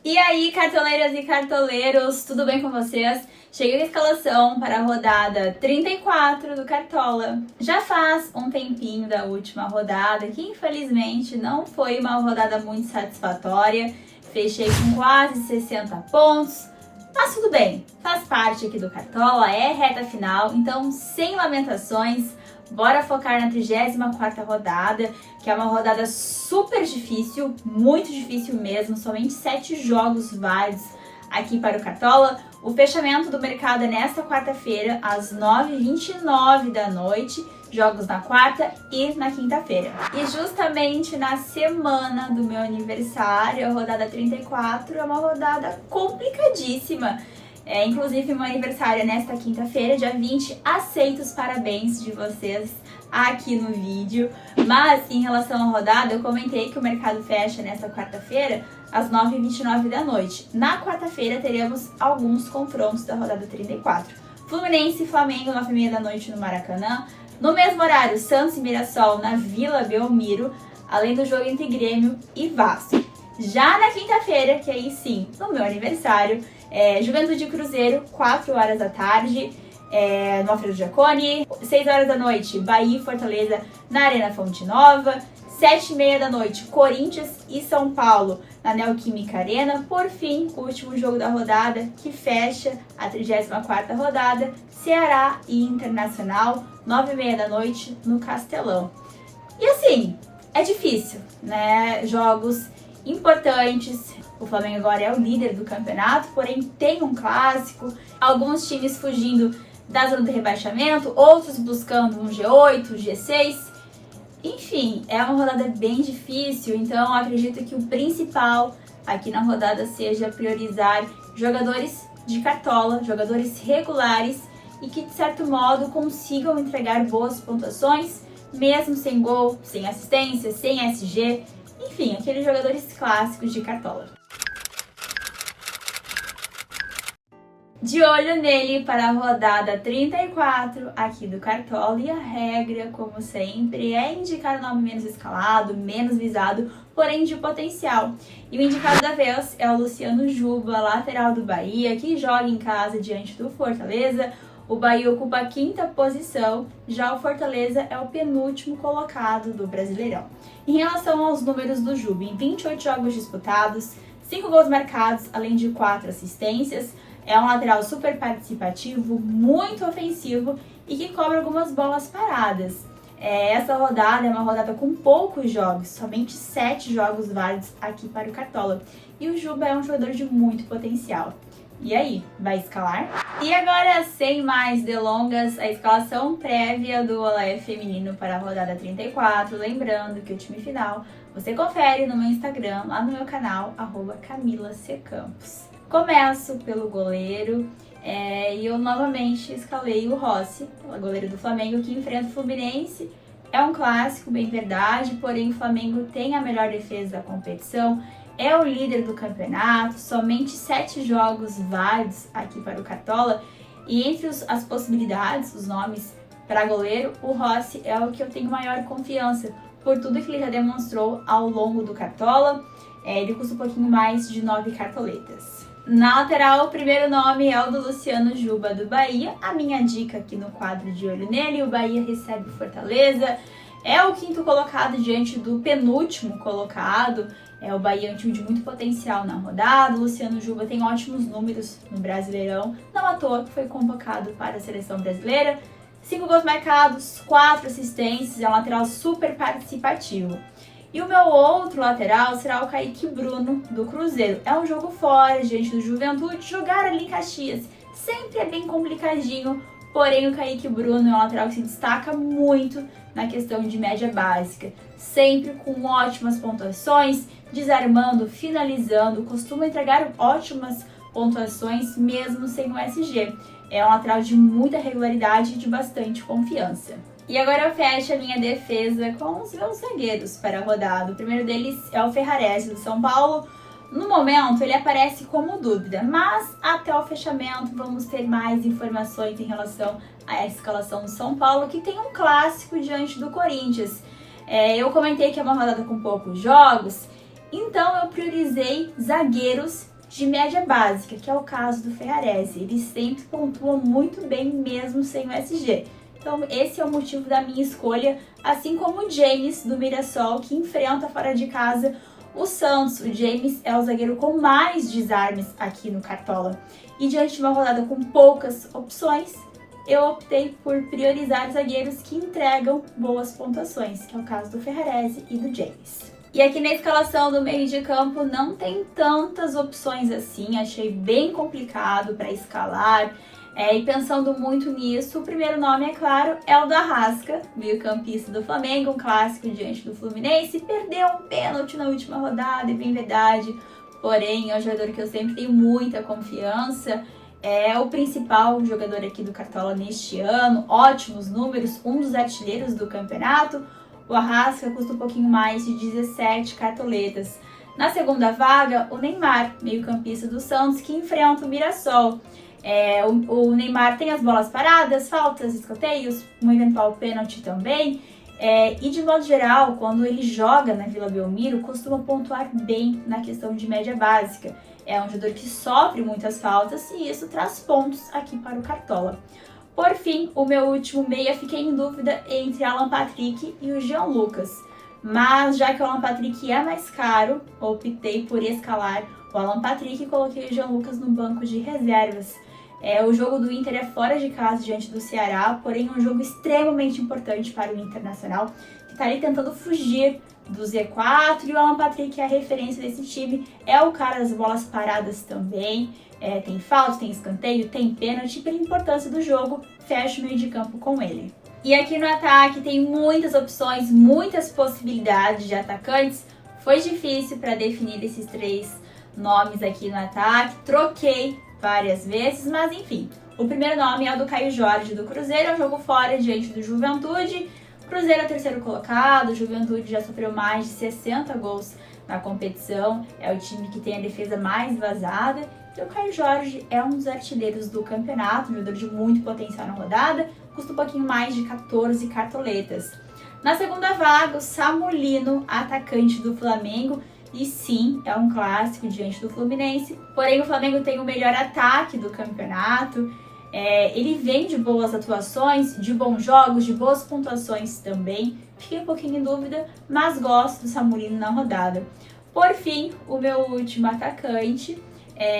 E aí, cartoleiras e cartoleiros, tudo bem com vocês? Cheguei com a escalação para a rodada 34 do Cartola. Já faz um tempinho da última rodada, que infelizmente não foi uma rodada muito satisfatória. Fechei com quase 60 pontos, mas tudo bem, faz parte aqui do Cartola, é reta final, então sem lamentações. Bora focar na 34ª rodada, que é uma rodada super difícil, muito difícil mesmo, somente 7 jogos válidos aqui para o Cartola. O fechamento do mercado é nesta quarta-feira, às 9h29 da noite, jogos na quarta e na quinta-feira. E justamente na semana do meu aniversário, a rodada 34 é uma rodada complicadíssima. Inclusive, meu aniversário é nesta quinta-feira, dia 20. Aceito os parabéns de vocês aqui no vídeo. Mas, em relação à rodada, eu comentei que o mercado fecha nesta quarta-feira, às 9h29 da noite. Na quarta-feira, teremos alguns confrontos da rodada 34. Fluminense e Flamengo, 9h30 da noite no Maracanã. No mesmo horário, Santos e Mirassol na Vila Belmiro, além do jogo entre Grêmio e Vasco. Já na quinta-feira, que aí sim, no meu aniversário, Juventude e Cruzeiro, 4 horas da tarde, no Alfredo Jaconi. 6 horas da noite, Bahia e Fortaleza na Arena Fonte Nova. 7h30 da noite, Corinthians e São Paulo na Neoquímica Arena. Por fim, o último jogo da rodada, que fecha a 34ª rodada, Ceará e Internacional, 9h30 da noite no Castelão. E assim, é difícil, né? Jogos importantes. O Flamengo agora é o líder do campeonato, porém tem um clássico. Alguns times fugindo da zona de rebaixamento, outros buscando um G8, G6. Enfim, é uma rodada bem difícil, então acredito que o principal aqui na rodada seja priorizar jogadores de cartola, jogadores regulares e que de certo modo consigam entregar boas pontuações, mesmo sem gol, sem assistência, sem SG. Enfim, aqueles jogadores clássicos de cartola. De olho nele para a rodada 34 aqui do Cartola, e a regra, como sempre, é indicar o nome menos escalado, menos visado, porém de potencial. E o indicado da vez é o Luciano Juba, lateral do Bahia, que joga em casa diante do Fortaleza. O Bahia ocupa a 5ª posição, já o Fortaleza é o penúltimo colocado do Brasileirão. Em relação aos números do Juba, em 28 jogos disputados, 5 gols marcados, além de 4 assistências. É um lateral super participativo, muito ofensivo e que cobra algumas bolas paradas. Essa rodada é uma rodada com poucos jogos, somente 7 jogos válidos aqui para o Cartola. E o Juba é um jogador de muito potencial. E aí, vai escalar? E agora, sem mais delongas, a escalação prévia do Olé feminino para a rodada 34. Lembrando que o time final você confere no meu Instagram, lá no meu canal, @CamilaCCampos. Começo pelo goleiro, e eu novamente escalei o Rossi, goleiro do Flamengo, que enfrenta o Fluminense. É um clássico, bem verdade, porém o Flamengo tem a melhor defesa da competição, é o líder do campeonato, somente 7 jogos válidos aqui para o Cartola, e entre as possibilidades, os nomes para goleiro, o Rossi é o que eu tenho maior confiança, por tudo que ele já demonstrou ao longo do Cartola. Ele custa um pouquinho mais de 9 cartoletas. Na lateral, o primeiro nome é o do Luciano Juba, do Bahia. A minha dica aqui no quadro de olho nele: o Bahia recebe Fortaleza. É o 5º colocado diante do penúltimo colocado. O Bahia é um time de muito potencial na rodada. O Luciano Juba tem ótimos números no Brasileirão. Não à toa que foi convocado para a seleção brasileira. 5 gols marcados, 4 assistências. É um lateral super participativo. E o meu outro lateral será o Kaique Bruno, do Cruzeiro. É um jogo fora, diante do Juventude. Jogar ali em Caxias sempre é bem complicadinho, porém o Kaique Bruno é um lateral que se destaca muito na questão de média básica. Sempre com ótimas pontuações, desarmando, finalizando, costuma entregar ótimas pontuações mesmo sem o SG. É um lateral de muita regularidade e de bastante confiança. E agora eu fecho a minha defesa com os meus zagueiros para a rodada. O primeiro deles é o Ferrarese, do São Paulo. No momento, ele aparece como dúvida, mas até o fechamento vamos ter mais informações em relação à escalação do São Paulo, que tem um clássico diante do Corinthians. Eu comentei que é uma rodada com poucos jogos, então eu priorizei zagueiros de média básica, que é o caso do Ferrarese. Ele sempre pontua muito bem mesmo sem o SG. Então esse é o motivo da minha escolha, assim como o James do Mirassol, que enfrenta fora de casa o Santos. O James é o zagueiro com mais desarmes aqui no Cartola. E diante de uma rodada com poucas opções, eu optei por priorizar zagueiros que entregam boas pontuações, que é o caso do Ferrarese e do James. E aqui na escalação do meio de campo não tem tantas opções assim, achei bem complicado para escalar. E pensando muito nisso, o primeiro nome, é claro, é o do Arrasca, meio-campista do Flamengo, um clássico diante do Fluminense. Perdeu um pênalti na última rodada, é bem verdade, porém é um jogador que eu sempre tenho muita confiança. É o principal jogador aqui do Cartola neste ano, ótimos números, um dos artilheiros do campeonato. O Arrasca custa um pouquinho mais de 17 cartoletas. Na segunda vaga, o Neymar, meio-campista do Santos, que enfrenta o Mirassol. O Neymar tem as bolas paradas, faltas, escanteios, um eventual pênalti também. E de modo geral, quando ele joga na Vila Belmiro, costuma pontuar bem na questão de média básica. É um jogador que sofre muitas faltas e isso traz pontos aqui para o Cartola. Por fim, o meu último meia, fiquei em dúvida entre Alan Patrick e o Jean Lucas. Mas já que o Alan Patrick é mais caro, optei por escalar o Alan Patrick e coloquei o Jean Lucas no banco de reservas. O jogo do Inter é fora de casa diante do Ceará, porém um jogo extremamente importante para o Internacional, que está ali tentando fugir do Z4, e o Alan Patrick é a referência desse time, é o cara das bolas paradas também, tem falta, tem escanteio, tem pênalti, pela importância do jogo, fecha o meio de campo com ele. E aqui no ataque tem muitas opções, muitas possibilidades de atacantes, foi difícil para definir esses 3 nomes aqui no ataque, troquei várias vezes, mas enfim. O primeiro nome é o do Caio Jorge do Cruzeiro, é um jogo fora diante do Juventude. Cruzeiro é o terceiro colocado, o Juventude já sofreu mais de 60 gols na competição, é o time que tem a defesa mais vazada. E o Caio Jorge é um dos artilheiros do campeonato, um jogador de muito potencial na rodada, custa um pouquinho mais de 14 cartoletas. Na segunda vaga, o Samulino, atacante do Flamengo. E sim, é um clássico diante do Fluminense, porém o Flamengo tem o melhor ataque do campeonato, ele vem de boas atuações, de bons jogos, de boas pontuações também, fiquei um pouquinho em dúvida, mas gosto do Samulino na rodada. Por fim, o meu último atacante,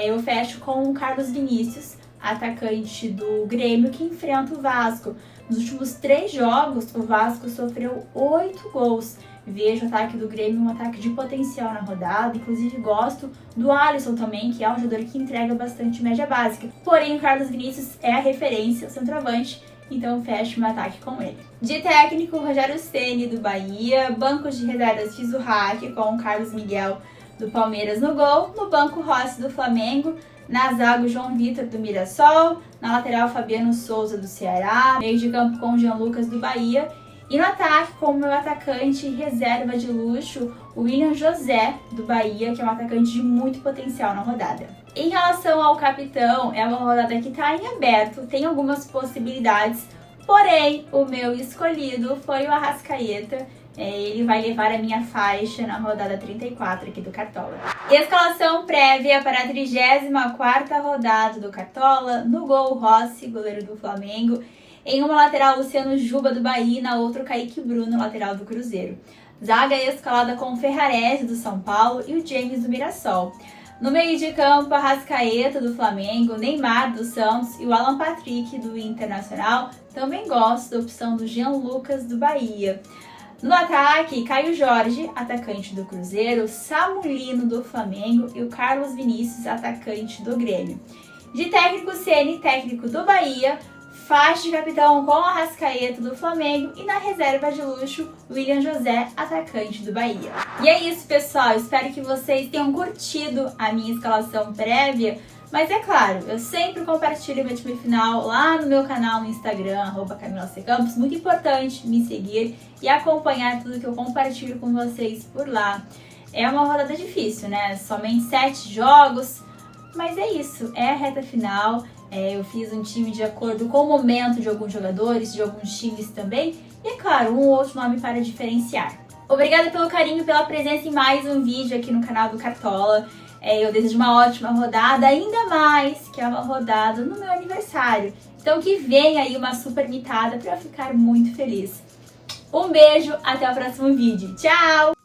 eu fecho com o Carlos Vinícius, atacante do Grêmio, que enfrenta o Vasco. Nos últimos 3 jogos, o Vasco sofreu 8 gols. Vejo o ataque do Grêmio um ataque de potencial na rodada, inclusive gosto do Alisson também, que é um jogador que entrega bastante média básica. Porém, o Carlos Vinícius é a referência, o centroavante, então fecho meu ataque com ele. De técnico, o Rogério Ceni do Bahia, banco de reservas fiz o hack com o Carlos Miguel do Palmeiras no gol, no banco Rossi do Flamengo, na zaga o João Vitor do Mirassol, na lateral Fabiano Souza do Ceará, meio de campo com o Jean Lucas do Bahia, e no ataque, com o meu atacante reserva de luxo, o William José, do Bahia, que é um atacante de muito potencial na rodada. Em relação ao capitão, é uma rodada que está em aberto, tem algumas possibilidades, porém, o meu escolhido foi o Arrascaeta. Ele vai levar a minha faixa na rodada 34 aqui do Cartola. Escalação prévia para a 34ª rodada do Cartola. No gol, Rossi, goleiro do Flamengo. Em uma lateral, Luciano Juba do Bahia, e na outra, Kaique Bruno, lateral do Cruzeiro. Zaga escalada com o Ferrarese do São Paulo e o James do Mirassol. No meio de campo, Arrascaeta do Flamengo, Neymar do Santos e o Alan Patrick do Internacional. Também gosto da opção do Jean Lucas do Bahia. No ataque, Caio Jorge, atacante do Cruzeiro, Samulino do Flamengo e o Carlos Vinícius, atacante do Grêmio. De técnico, Ceni, técnico do Bahia, faixa de capitão com a Arrascaeta do Flamengo e na reserva de luxo, William José, atacante do Bahia. E é isso, pessoal. Espero que vocês tenham curtido a minha escalação prévia. Mas é claro, eu sempre compartilho meu time final lá no meu canal no Instagram, @CamilaCCampos. Muito importante me seguir e acompanhar tudo que eu compartilho com vocês por lá. É uma rodada difícil, né? Somente 7 jogos, mas é isso, é a reta final. Eu fiz um time de acordo com o momento de alguns jogadores, de alguns times também. E é claro, um ou outro nome para diferenciar. Obrigada pelo carinho, pela presença em mais um vídeo aqui no canal do Cartola. Eu desejo uma ótima rodada, ainda mais que é uma rodada no meu aniversário. Então que venha aí uma super mitada para eu ficar muito feliz. Um beijo, até o próximo vídeo. Tchau!